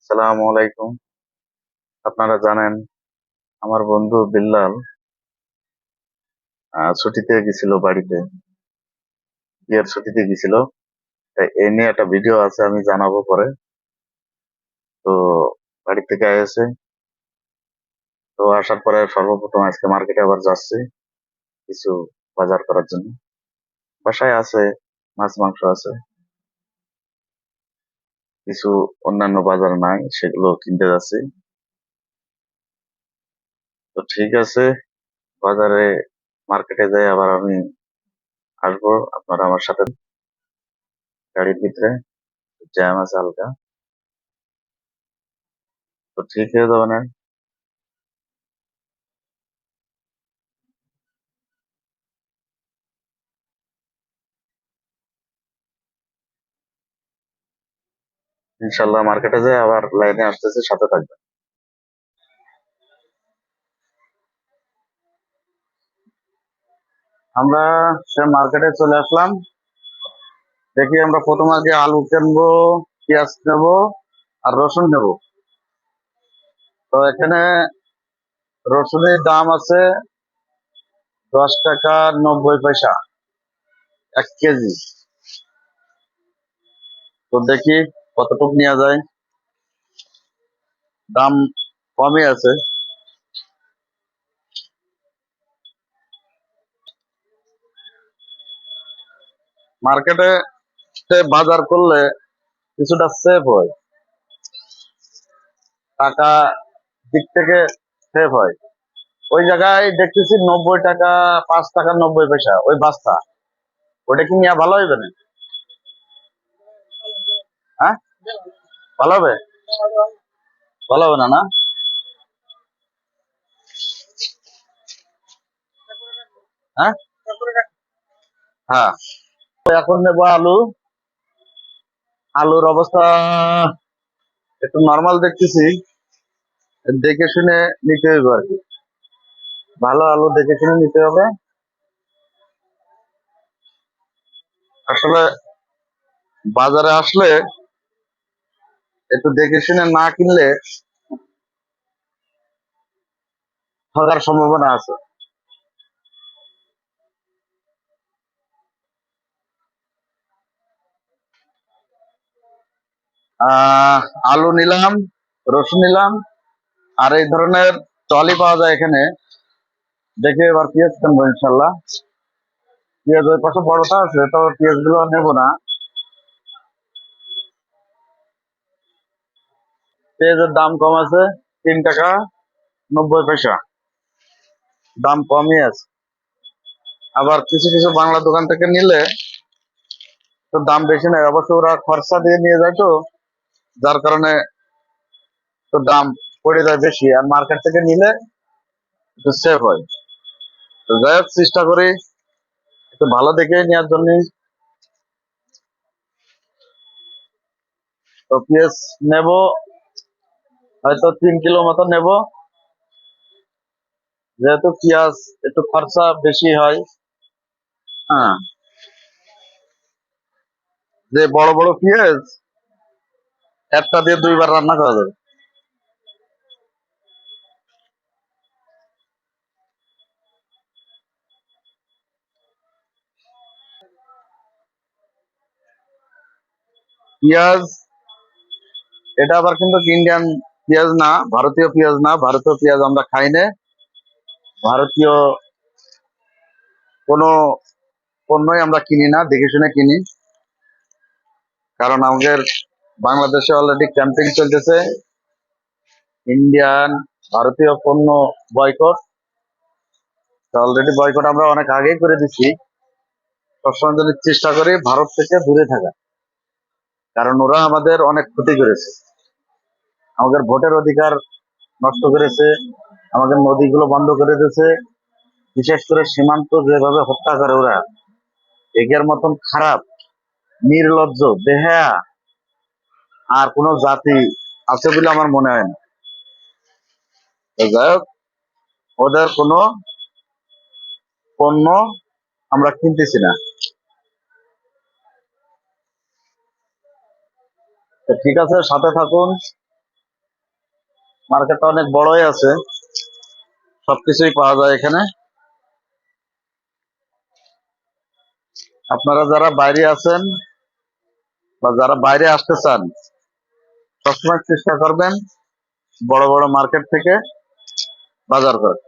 সালামু আলাইকুম। আপনারা জানেন আমার বন্ধু বিল্লাল ছুটিতে গেছিল বাড়িতে, বিয়ের ছুটিতে গেছিল। তাই এ নিয়ে একটা ভিডিও আছে, আমি জানাবো পরে। তো বাড়ি থেকে এসে, তো আসার পরে সর্বপ্রথম আজকে মার্কেটে আবার যাচ্ছি কিছু বাজার করার জন্য। বাসায় আছে মাছ মাংস আছে, কিছু অন্যান্য বাজার নাই, সেগুলো কিনতে যাচ্ছি। তো ঠিক আছে, বাজারে মার্কেটে যাই আবার আমি আসবো, আপনারা আমার সাথে। গাড়ির ভিতরে জ্যাম আছে হালকা, তো ঠিক হয়ে যাবে না। ইনশাল্লাহ মার্কেটে যাই আবার লাইনে আসতেছে, সাথে থাকবে। আমরা সে মার্কেটে চলে আসলাম। দেখি আমরা প্রথম আগে আলু কিনবো, পেঁয়াজ নেবো আর রসুন নেবো। তো এখানে রসুনের দাম আছে 10 টাকা 90 পয়সা 1 কেজি। তো দেখি কতটুকু নেওয়া যায়, দাম কমই আছে। মার্কেটে বাজার করলে কিছুটা সেভ হয়, টাকা দিক থেকে সেভ হয়। ওই জায়গায় দেখতেছি 90 টাকা, 5 টাকা 90 পয়সা ওই বাস্তা। ওটা কি নেওয়া ভালো হইবে না? হ্যাঁ, ভালো হবে? ভালো হবে না, না? হ্যাঁ, হ্যাঁ। তো এখন নেবো আলু। আলুর অবস্থা একটু নর্মাল দেখতেছি, দেখে শুনে নিতে হবে আর কি। ভালো আলু দেখে শুনে নিতে হবে। আসলে বাজারে আসলে একটু দেখে শুনে না কিনলে ঠকার সম্ভাবনা আছে। আহ আলু নিলাম, রসুন নিলাম, আর এই ধরনের টলি পাওয়া যায় এখানে। দেখে এবার পেঁয়াজ কিনবো ইনশাল্লাহ। পেঁয়াজ ওই পাশে বড়টা আছে, তবে পেঁয়াজ গুলো নেবো না। পেঁয়াজের দাম কম আছে, 3 টাকা 90 পয়সা, দাম কমই আছে। আবার কিছু কিছু বাংলা দোকান থেকে নিলে তো দাম বেশি নেয়, অবশ্য ওরা খরচা দিয়ে নিয়ে যায়, তো যার কারণে তো দাম পড়ে যায় বেশি। আর মার্কেট থেকে নিলে একটু সেভ হয়। তো যাই হোক, চেষ্টা করি একটু ভালো দেখে নেওয়ার জন্য। তো পেঁয়াজ নেব, হয়তো 3 কিলো মতো নেব, যেহেতু পেঁয়াজ একটু খরচা বেশি হয়। হ্যাঁ, যে বড় বড় পেঁয়াজ একটা দিয়ে 2 বার রান্না করা যাবে। পেঁয়াজ এটা আবার কিন্তু ইন্ডিয়ান পেঁয়াজ না, ভারতীয় পেঁয়াজ না। ভারতীয় পেঁয়াজ আমরা খাই না। ভারতীয় কোনো পণ্যই আমরা কিনি না, দেখে শুনে কিনি। কারণ আমাদের বাংলাদেশে অলরেডি ক্যাম্পেইন চলতেছে, ইন্ডিয়ান ভারতীয় পণ্য বয়কট। অলরেডি বয়কট আমরা অনেক আগেই করে দিচ্ছি। সবসময় যদি চেষ্টা করি ভারত থেকে দূরে থাকা, কারণ ওরা আমাদের অনেক ক্ষতি করেছে। আমাদের ভোটের অধিকার নষ্ট করেছে, আমাদের নদীগুলো বন্ধ করে দিয়েছে। বিশেষ করে সীমান্ত যেভাবে হত্যা করে ওরা, এগের মতন খারাপ, নির্লজ্জ, বেহায়া আর কোন জাতি আছে বলে আমার মনে হয় না। তো যাই হোক, ওদের কোনো পণ্য আমরা কিনতেছি না। তো ঠিক আছে, সাথে থাকুন। মার্কেটটা অনেক বড়ই আছে, সবকিছুই পাওয়া যায় এখানে। আপনারা যারা বাইরে আছেন বা যারা বাইরে আসতে চান, সবসময় চেষ্টা করবেন বড় বড় মার্কেট থেকে বাজার করে।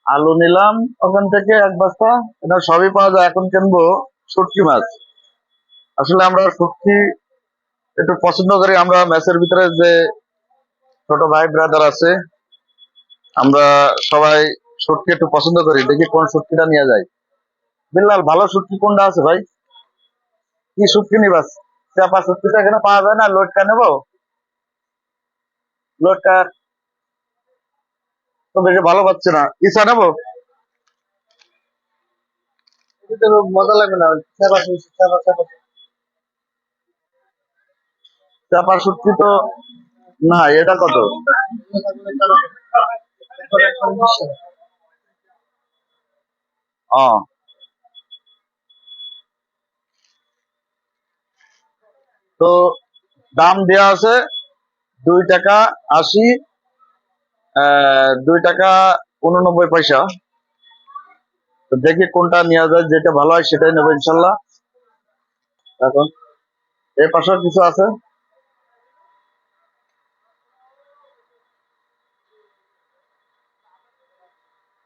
আলু নিলাম ওখান থেকে এক বস্তা। এটা সবই পাওয়া যায়। এখন কিনবো শুটকি মাছ। আসলে আমরা শুটকি একটু পছন্দ করি। আমরা ম্যাচের ভিতরে যে ছোট ভাই ব্রাদার আছে, আমরা সবাই শুটকি একটু পছন্দ করি। দেখি কোন শুটকিটা নিয়ে যায়। বিল্লাল, ভালো শুটকি কোনটা আছে ভাই? কি শুটকি নিবাস? চাপা শুটকিটা এখানে পাওয়া যায় না, লোডটা নেবো? লোডটা তো বেশি ভালো পাচ্ছি না, ইসা নেবো? মজা লাগবে না। চাপা শুটকি তো না। এটা কত? ও, তো দাম দেওয়া আছে 2 টাকা 80, 2 টাকা 89 পয়সা। তো দেখি কোনটা নেওয়া যায়, যেটা ভালো হয় সেটাই নেবো ইনশাল্লাহ। এখন এই পাশেও কিছু আছে।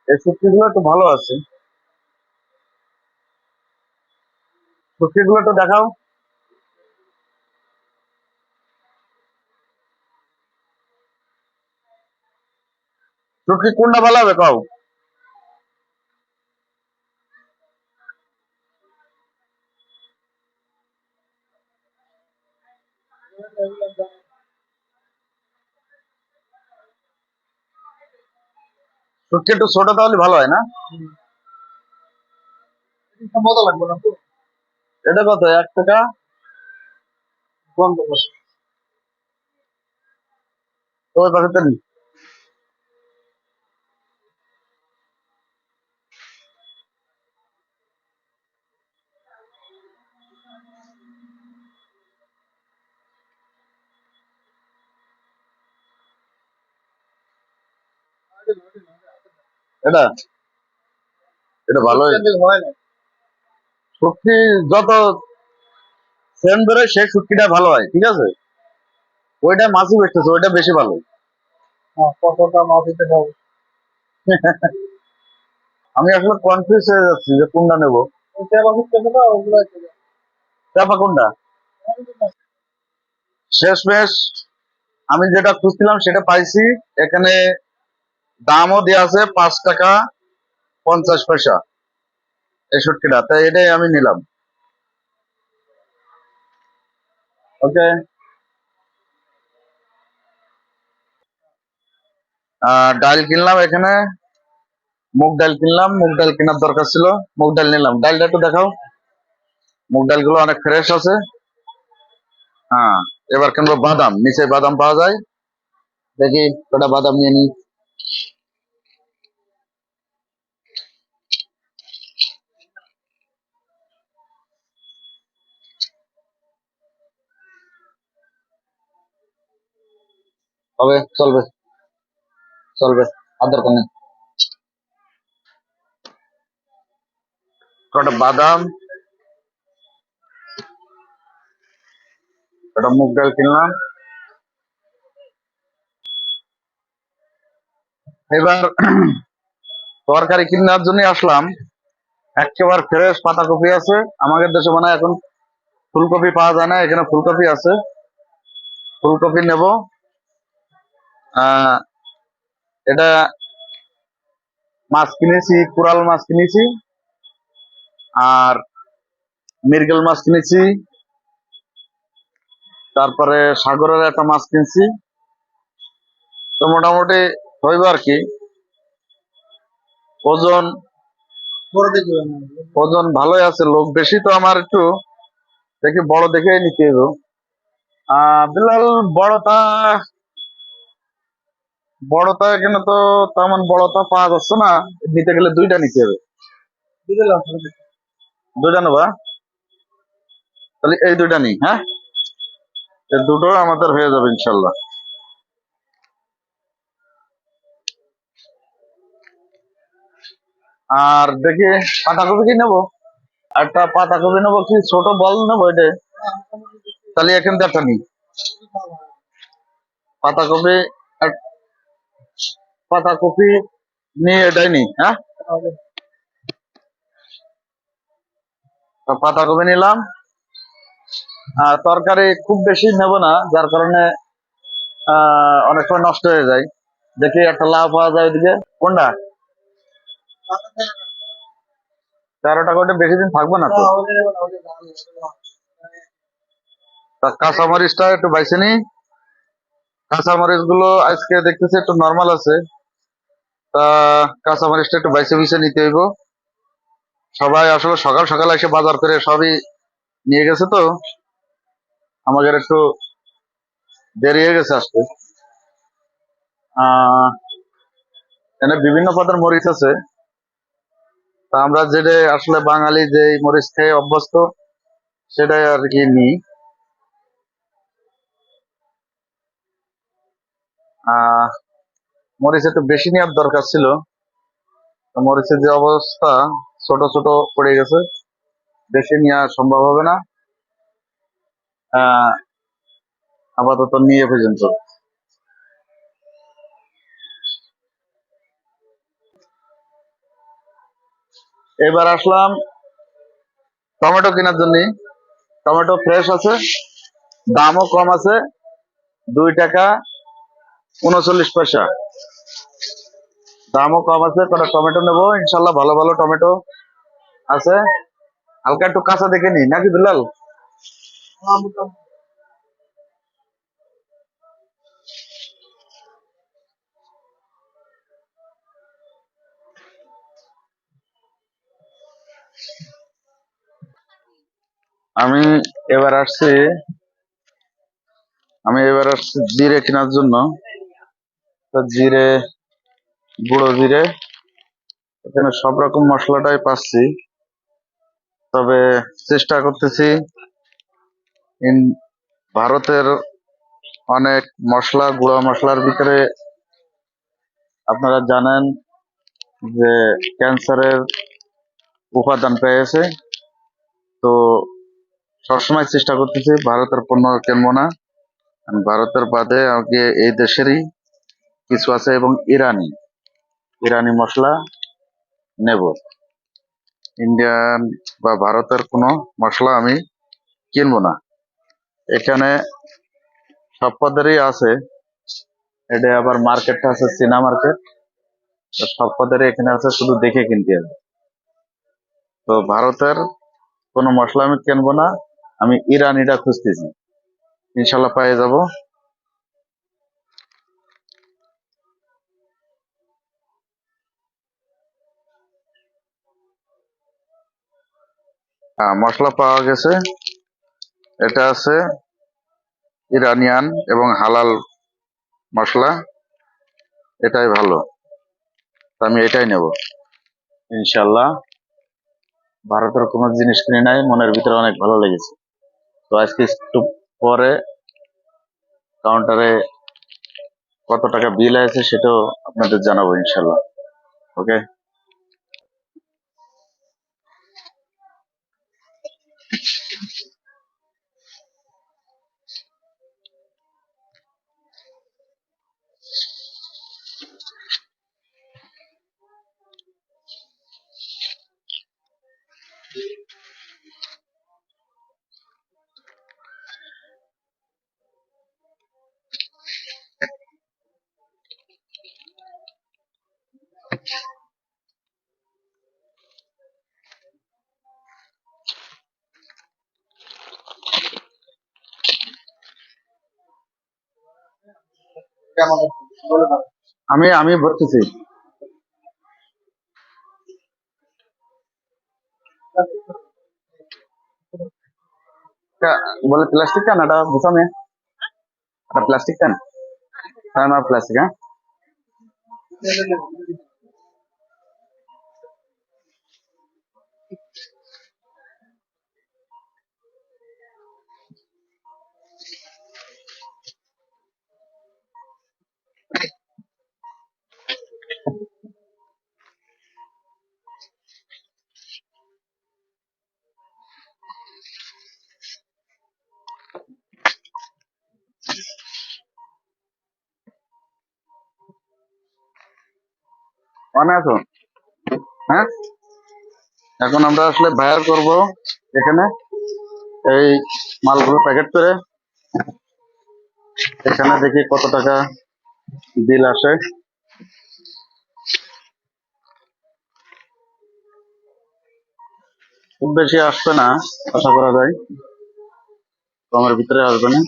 এই শুটকি গুলো একটু ভালো আছে। শুটকি গুলো একটু দেখাও। শুটকি কোনটা ভালো হবে কাও? শুটকি একটু ছোট তাহলে ভালো হয় না? মজা লাগবে না। এটা কত? 1 টাকা 50 পয়সা। তো ওই পাশে তেল। এটা এটা ভালো হয় না। শুটকি যত সেন বেরোয় সেই শুটকিটা ভালো হয়, ঠিক আছে? ওইটা মাছই বেচতেছে, ওইটা বেশি ভালো। কতটা মাছ দিতে হবে? আমি আসলে কনফিউজ হয়ে যাচ্ছি যে কোনটা নেবো। চাপা কোনটা? শেষমেশ আমি যেটা খুঁজছিলাম সেটা পাইছি। এখানে দামও দেওয়া আছে 5 টাকা 50 পয়সা 61টা। তাই এটাই আমি নিলাম। ওকে। ডাল কিনলাম এখানে। মুগ ডাল কিনলাম। মুগ ডাল কেনার দরকার ছিল, মুগ ডাল নিলাম। ডালটা একটু দেখাও। মুগ ডাল গুলো অনেক ফ্রেশ আছে। হ্যাঁ, এবার কিনবো বাদাম। নিচে বাদাম পাওয়া যায়, দেখি কটা বাদাম নিয়ে নিই। হবে, চলবে চলবে, আর দরকার নেই। কটা বাদাম, কটা মুগ ডাল কিনলাম। এবার তরকারি কেনার জন্য আসলাম। একেবারে ফ্রেশ পাতাকপি আছে। আমাদের দেশে মানে এখন ফুলকপি পাওয়া যায় না, এখানে ফুলকপি আছে। ফুলকপি নেব। আহ এটা মাছ কিনেছি, কোরাল মাছ কিনেছি, আর মৃগেল মাছ কিনেছি। তারপরে সাগরের একটা মাছ কিনছি। তো মোটামুটি হইব আর কি। ওজন ওজন ভালোই আছে। লোক বেশি তো আমার, একটু দেখি বড় দেখে নিতে হইব। বিলাল, বড়টা বড়টা এখানে তো তেমন বড়টা পাওয়া যাচ্ছে না, নিতে গেলে দুইটা নিতে হবে। দুইটা নেবা? তাহলে এই দুইটা নিই, হ্যাঁ, এই দুটো আমাদের হয়ে যাবে ইনশাল্লাহ। আর দেখি পাতাকপি কি নেবো, একটা পাতাকপি নেবো কি ছোট বল নেবো এটা? তাহলে এখান থেকে একটা নিই পাতাকপি। এক- পাতাকপি নিয়ে এটাই নিই, হ্যাঁ, তো পাতাকপি নিলাম। আর তরকারি খুব বেশি নেব না, যার কারণে অনেক সময় নষ্ট হয়ে যায়। দেখি একটা লাউ পাওয়া যায় ওইদিকে, কোনটা? 13 টাকা, ওটা বেশি দিন থাকবে না তো। তা কাঁচামরিচটা একটু বাইছে নি। কাঁচামরিচ গুলো আজকে দেখতেছি একটু নর্মাল আছে, তা কাঁচামরিচটা একটু বাইছে বিছে নিতে হইব। সবাই আসলে সকাল সকাল এসে বাজার করে সবই নিয়ে গেছে, তো আমাদের একটু দেরি হয়ে গেছে আসতে। আহ এখানে বিভিন্ন পদের মরিচ আছে, তা আমরা যেটা আসলে বাঙালি যে মরিচ খেয়ে অভ্যস্ত সেটাই আর কি নিই। আহ মরিচ একটু বেশি নেওয়ার দরকার ছিল, তো মরিচের যে অবস্থা, ছোট ছোট পড়ে গেছে, বেশি নেওয়া সম্ভব হবে না। আহ আপাতত নিয়ে পর্যন্ত। এবার আসলাম টমেটো কেনার জন্য। টমেটো ফ্রেশ আছে, দামও কম আছে, 2 টাকা 39 পয়সা। দামও কম আছে, কটা টমেটো নেবো ইনশাল্লাহ, ভালো ভালো টমেটো আছে। হালকা একটু কাঁচা দেখে নি নাকি বিলাল? আমি এবার আসছি আমি এবার আসছি জিরে কেনার জন্য। তো জিরে, গুঁড়ো জিরে, এখানে সব রকম মশলাটাই পাচ্ছি, তবে চেষ্টা করতেছি ভারতের অনেক মশলা, গুঁড়ো মশলার ভিতরে আপনারা জানেন যে ক্যান্সারের উপাদান পেয়েছে। তো সবসময় চেষ্টা করতেছি ভারতের পণ্য কিনবো না। আমি ভারতের বাদে আমাকে এই দেশেরই কিছু আছে, এবং ইরানি ইরানি মশলা নেব। ইন্ডিয়ান বা ভারতের কোনো মশলা আমি কিনবো না। এখানে সব পদেরই আছে, এটা আবার মার্কেটটা আছে চীনা মার্কেট, তো সব পদেরই এখানে আছে, শুধু দেখে কিনতে হবে। তো ভারতের কোনো মশলা আমি কিনবো না, আমি ইরানিটা খুঁজতেছি, ইনশাল্লাহ পেয়ে যাব। মশলা পাওয়া গেছে, এটা আছে ইরানিয়ান এবং হালাল মশলা, এটাই ভালো, তো আমি এটাই নেব ইনশাল্লাহ। ভারতের কোনো জিনিস কিনে নাই, মনের ভিতরে অনেক ভালো লেগেছে। তো আজকে একটু পরে কাউন্টারে কত টাকা বিল আছে সেটাও আপনাদের জানাবো ইনশাল্লাহ। ওকে। আমি আমি ভরতেছি। বলে প্লাস্টিক কেন, এটা বুঝামে, এটা প্লাস্টিক কেন? হ্যাঁ, না প্লাস্টিক, হ্যাঁ। মানে আছো? হ্যাঁ, এখন আমরা আসলে বায়ার করব এখানে এই মালগুলো প্যাকেট করে। এখানে দেখি কত টাকা বিল আসে। খুব বেশি আসবে না, আশা করা যায় কমের ভিতরে আসবে না।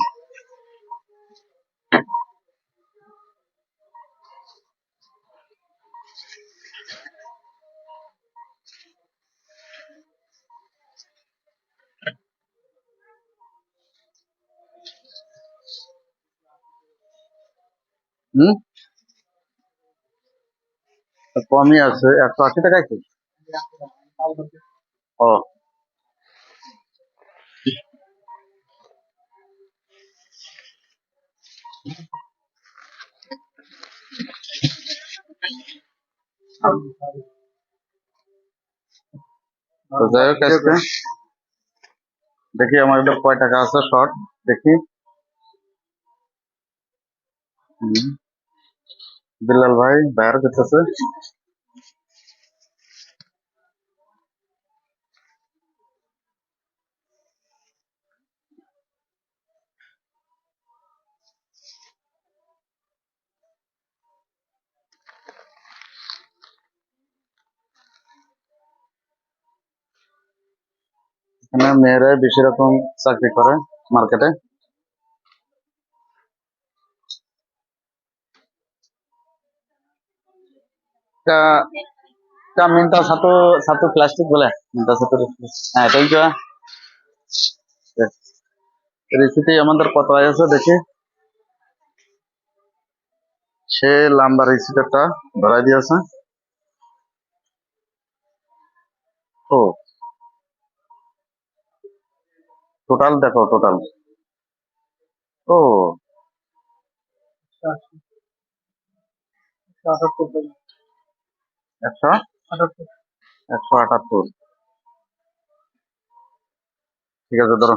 হুম, কমই আছে, 180 টাকায় কি? ও, তো যাই হোক, আজকে দেখি আমার এটা কয় টাকা আছে শর্ট, দেখি। হুম, বিল্লাল ভাই বায়ার করতেছে। এখানে মেয়েরা বেশি রকম চাকরি করে মার্কেটে। Ka ka minta satu satu plastik boleh? Minta satu plastik. হ্যাঁ, থ্যাংক ইউ। রেসিপি আমাদের কত আছে দেখি। সে লম্বা রেসিপিটা ধরাই দিয়েছে। ও, টোটাল দেখো, টোটাল। ও, 100 178। ঠিক আছে, ধরো।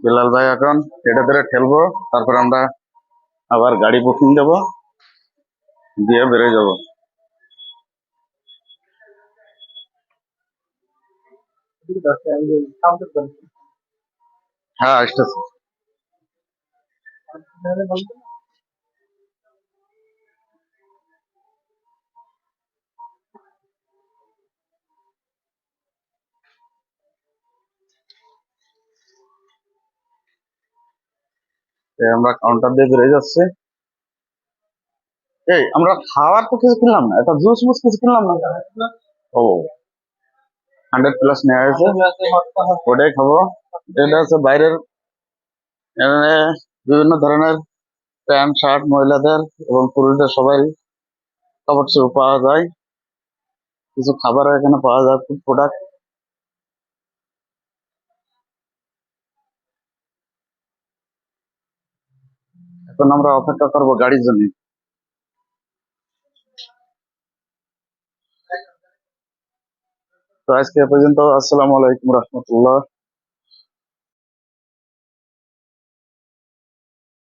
বিলাল ভাই এখন এটা ধরে ঠেলবো, তারপর আমরা আবার গাড়ি বুকিং দেবো, দিয়ে বেরোয় যাবো। হ্যাঁ, আসতেছে। আমরা কাউন্টার দিয়ে বেরোয় যাচ্ছি। এই আমরা খাওয়ার তো কিছু কিনলাম না, একটা জুস মুস কিছু কিনলাম না। ও, 100+ নেওয়া হয়েছে, ওটাই খাবো। এটা হচ্ছে বাইরের, এখানে বিভিন্ন ধরনের প্যান্ট শার্ট মহিলাদের এবং পুরুষদের সবাই কাপড় চোপড় পাওয়া যায়। কিছু খাবারও এখানে পাওয়া যায়, ফুড প্রোডাক্ট। এখন আমরা অপেক্ষা করবো গাড়ির জন্য। তো আজকে এ পর্যন্ত। আসসালামু আলাইকুম রহমতুল্লাহ।